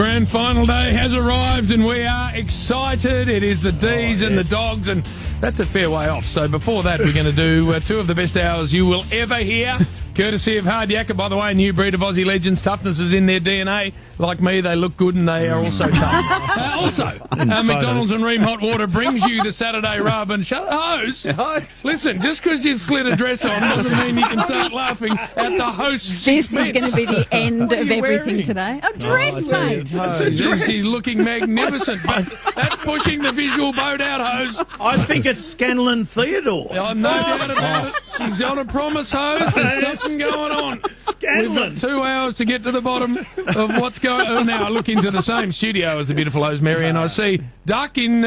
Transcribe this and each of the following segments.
grand final day has arrived and we are excited. It is the D's and the Dogs, and that's a fair way off. So before that, we're going to do two of the best hours you will ever hear, courtesy of Hard Yakka. By the way, a new breed of Aussie legends. Toughness is in their DNA. Like me, they look good and they are also tough. McDonald's and Ream Hot Water brings you the Saturday Rub. And host, listen, just because you've slid a dress on doesn't mean you can start laughing at the host's This expense. is going to be the end of everything wearing? today. A dress, mate. It's a dress. She's looking magnificent, but that's pushing the visual boat out, hose. I think it's Scanlon Theodore. Oh, no doubt about it. She's on a promise, hose. There's something going on. We've got 2 hours to get to the bottom of what's going on. Now, I look into the same studio as the beautiful hose, Mary, and I see Duck in,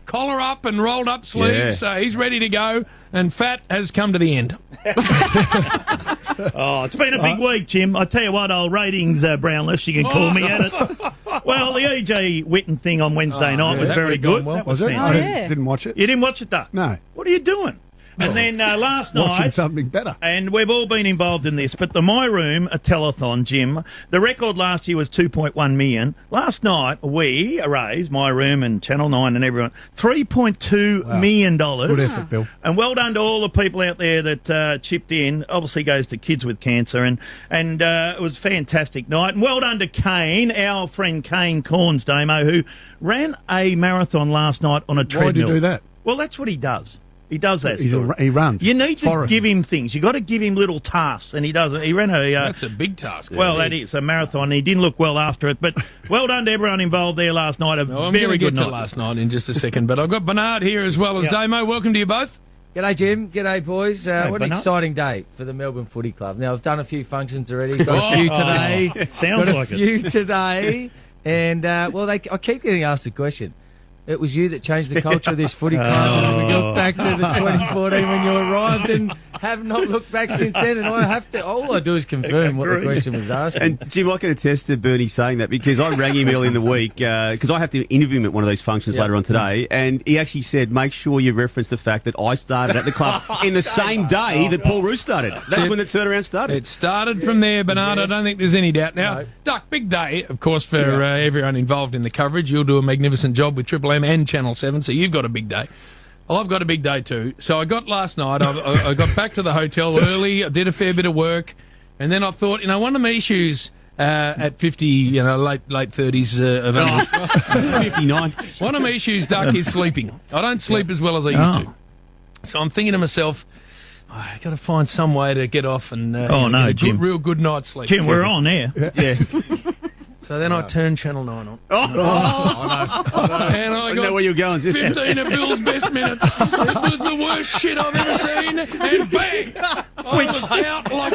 collar up and rolled up sleeves. So he's ready to go, and Fat has come to the end. Oh, it's been a big week, Jim. I tell you what, old ratings, Brownless, you can call me at it. Well, the EJ Witten thing on Wednesday night was very good. well. That was Was it? fantastic. I didn't watch it. You didn't watch it, Duck? No. What are you doing? And then last Watching night, something better. and we've all been involved in this, but the My Room, a telethon, Jim, the record last year was 2.1 million. Last night, we raised, My Room and Channel 9 and everyone, $3.2 million. Good effort, Bill. And well done to all the people out there that chipped in. Obviously goes to kids with cancer, and it was a fantastic night. And well done to Kane, our friend Kane Corns, Damo, who ran a marathon last night on a treadmill. Why did you do that? Well, that's what he does. He does that. He runs. You need to Forest. give him things. You got to give him little tasks, and he doesn't. He ran a. That's a big task. Well, that is a marathon. He didn't look well after it, but well done to everyone involved there last night. I'm Very going to good get to night. last night in just a second, but I've got Bernard here as well as Damo. Welcome to you both. G'day, Jim. G'day, boys. What an Bernard. exciting day for the Melbourne Footy Club. Now, I've done a few functions already. Got a few today. Sounds Got like a it. few today. And, I keep getting asked the question. It was you that changed the culture of this footy club. We look back to the 2014 when you arrived and have not looked back since then. And all I do is confirm what the question was asked. And Jim, I can attest to Bernie saying that because I rang him early in the week because I have to interview him at one of those functions later on today, and he actually said, make sure you reference the fact that I started at the club in the same day that Paul Roos started. That's when the turnaround started. It started from there, Bernard. I don't think there's any doubt. Now, No. Duck, big day, of course, for everyone involved in the coverage. You'll do a magnificent job with Triple M and Channel 7, so you've got a big day. Well, I've got a big day too. So I got last night, I got back to the hotel early, I did a fair bit of work, and then I thought, one of my issues at 50, late 30s of age, 59. one of my issues, Duck, is sleeping. I don't sleep as well as I used to. So I'm thinking to myself, I got to find some way to get off and get a Jim. real good night's sleep. Jim, we're on there. Yeah. So then I turned Channel 9 on. Oh, And I I know got where you're going. Jim. 15 of Bill's best minutes. It was the worst shit I've ever seen. And bang! I was out like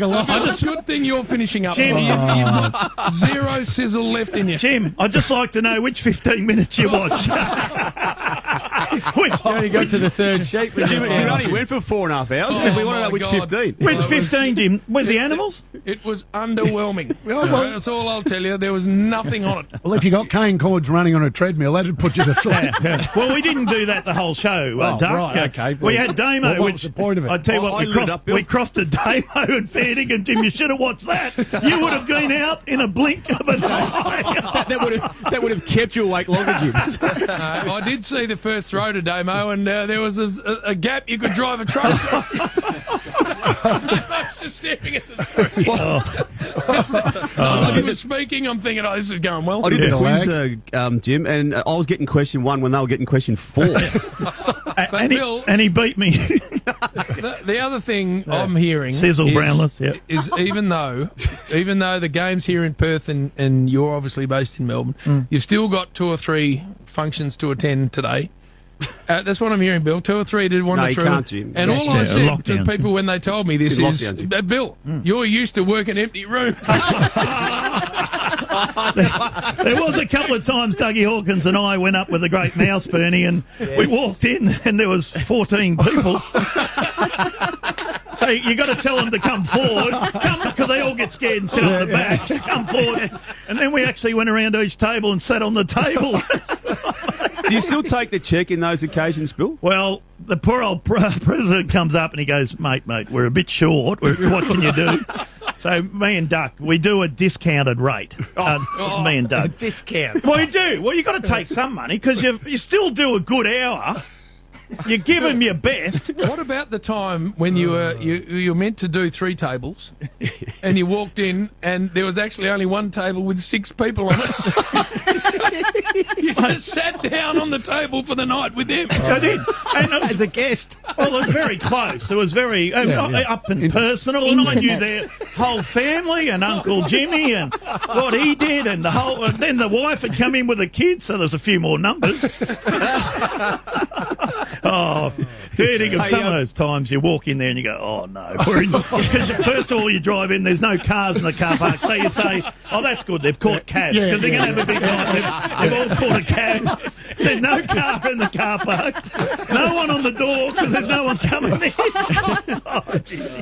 a lot. It's a good thing you're finishing up. Jim. You've got zero sizzle left in you. Jim, I'd just like to know which 15 minutes you watch. You only got to the third sheet. Jim only went for 4.5 hours. Oh, we want to know my which God. 15. Which 15, Jim? With the animals? It was underwhelming. Well, well- That's all I'll tell you. There was nothing on it. Well, if you got cane cords running on a treadmill, that'd put you to sleep. Well, we didn't do that the whole show, Oh, Duck. right, okay. We had Damo, Well, what which was the point of it? I tell you I what, lit it up, Bill. we crossed a Damo and fair dinkum, Jim. You should have watched that. You would have been out in a blink of an eye. that would have kept you awake longer, Jim. I did see the first throw to Damo, and there was a gap you could drive a truck. I was just staring at the screen. He was speaking. I'm thinking, this is going well. I did Yeah. the quiz, Jim, and I was getting question 1 when they were getting question 4. Bill- and he beat me. The other thing I'm hearing Sizzle, Brownless, is even though the game's here in Perth and you're obviously based in Melbourne, you've still got 2 or 3 functions to attend today. That's what I'm hearing, Bill. 2 or 3 did one No, or you through. can't, Jim. And all I Yeah, said to lockdown. people when they told me this It's is, lockdown, Jim. Bill, you're used to working empty rooms. There was a couple of times Dougie Hawkins and I went up with the great mouse, Bernie, and we walked in and there was 14 people. So you got to tell them to come forward, because they all get scared and sit on the back. Come forward, and then we actually went around each table and sat on the table. Do you still take the check in those occasions, Bill? Well, the poor old president comes up and he goes, mate, we're a bit short. What can you do? So me and Duck, we do a discounted rate. Me and Doug. Discount. Well, you do. Well, you got to take some money because you still do a good hour. You give them your best. What about the time when you were meant to do 3 tables, and you walked in and there was actually only 1 table with 6 people on it? You just sat down on the table for the night with them. I did. And it was, As a guest. well, it was very close. It was very up and personal, and I knew Intimate. their whole family and Uncle Jimmy and what he did, and the whole. And then the wife had come in with the kids, so there's a few more numbers. Oh, think of some of those times you walk in there and you go, oh no, because first of all you drive in, there's no cars in the car park, so you say, oh that's good, they've caught cabs because they're going to have a big night. They've all caught a cab. There's no car in the car park, no one on the door because there's no one coming in. Oh, geez.